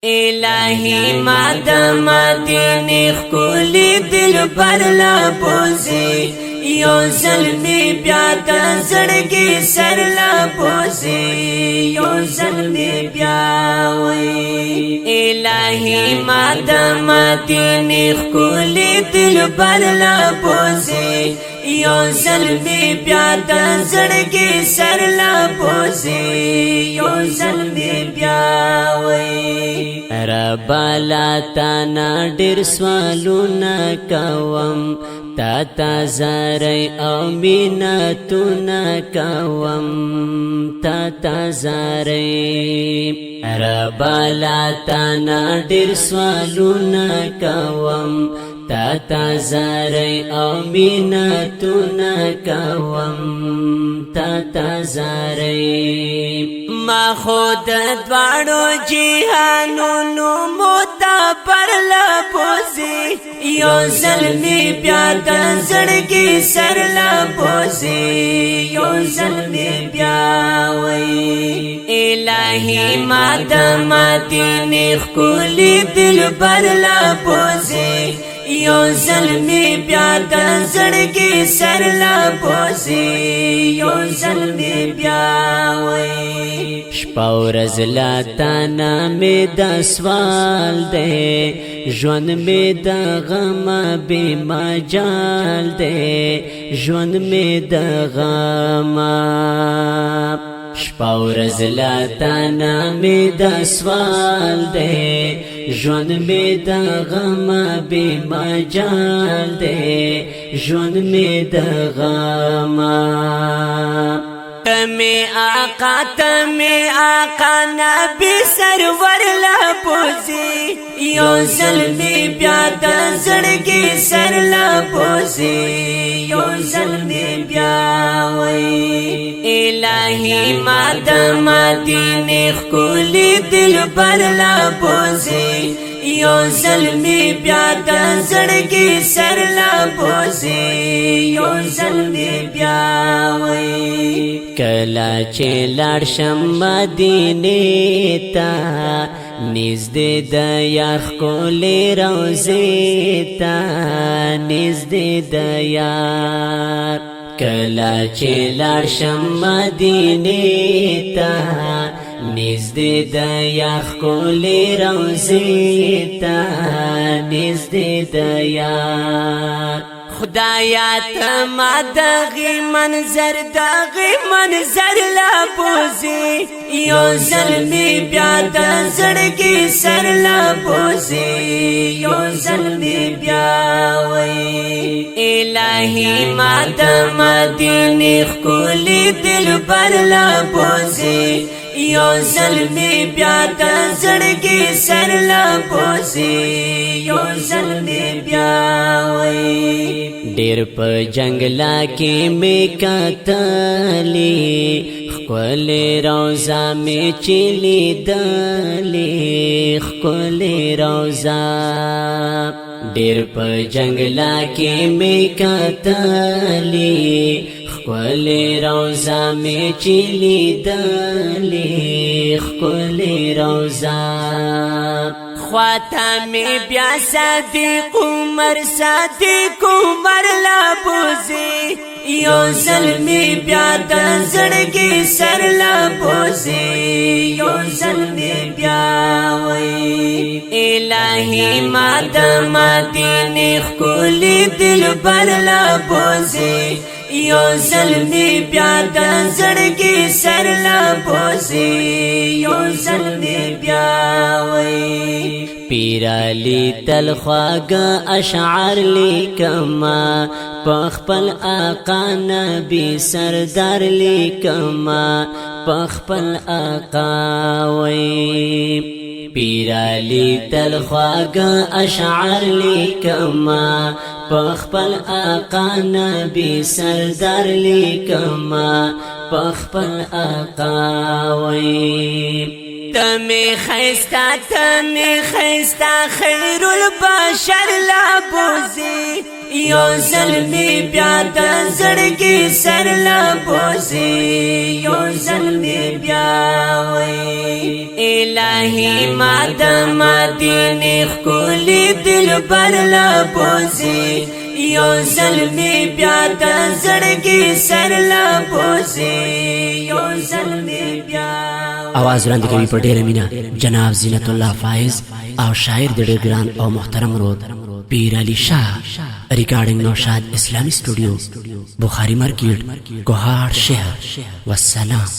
الہی ما د مدینه خلی دل بر لا بوزي یو ظلمی بیا د زړګي سر لا بوزي یو ظلمی بیا وای الہی ما د مدینه خلی دل بر لا بوزي یو ظلمی بیا د زړګي سر لا بوزي یو ظلمی بیا وای رب لا تانا ډیر سوالونه کوم تا تا زری او مینتونه کوم تا تا زری رب لا تانا ډیر سوالونه کوم تا تا زری او مینتونه کوم تا تا زری ما خود دوارو جیهانونو موتا پر لپوزی یو ظلمی بیا د زړګي سر لپوزی یو ظلمی بیا وای الہی ما د مدینه خلی دل بر لپوزی یو ظلمی بیا د زړګي سر لپوزی یو ظلمی بیا وای شپه ورځ لا تانا می د سوال دی ژوند می د غم بې مجال دی ژوند می د غم شپه ورځ لا تانا می د سوال دی ژوند می د غم بې مجال دی ژوند می د غم تمی آقا نبی سرور لپوزی یو ظلمی بیا د زړګي سر لپوزی یو ظلمی بیا وای الہی ما د مدینه خلی دل بر لپوزی یو ظلمی بیا د زړګي سر لپوزی یو ظلمی بیا وای کلا چې لاړ شم مدینه ته نږدې د یار ښکلې روضې ته نږدې د یار کله چې لاړ شم مدینې ته نږدې د یار ښکلې روضې ته نږدې د یار خدایا ته ما دغه منظر لا بوزي یو ظلمی بیا د زړګي سر لا بوزي یو ظلمی بیا وای الہی ما د مدینه خلی دل بر لا بوزي یو ظلمی بیا د زړګي سر لا بوزي یو ظلمی بیا وای ډیر په جنگلا کې می کتلې خپلې روزا می چلی دلې خپلې روزا ډیر په جنگلا کې می کتلې خپلې روزا می چلی دلې خپلې روزا خواتا می بیا صدیق عمر لا بوزي یو ظلمی بیا د زړګي سر لا بوزي یو ظلمی بیا وای الہی ما د مدینه خلی دل بر لا بوزي یو ظلمی بیا د زړګي سر لا بوزي یو ظلمی بیا وای پیرالی تل خواږه اشعار لیکما پخپل آقا نبی سردار لیکما پخپل آقا وی پیرالی تل خواږه اشعار لیکما پخپل آقا نبی سردار لیکما پخپل آقا وی تمی خیستا خیر البشر لابوزی یو ظلمی بیا د زړګي سر لابوزی یو ظلمی بیا وی الہی ما د مدینه خولي دل بر لابوزی یو ظلمی بیا د زړګي سر لابوزی یو ظلمی بیا आवाज وړاندې کوي په ډېره مینه جناب زینت الله فایز او شاعر د ډېر ګران او محترم رود پیر علی شاه ریکارډینګ نوشاد اسلامی سټوډیو بخاری مارکیټ کوهاټ شهر والسلام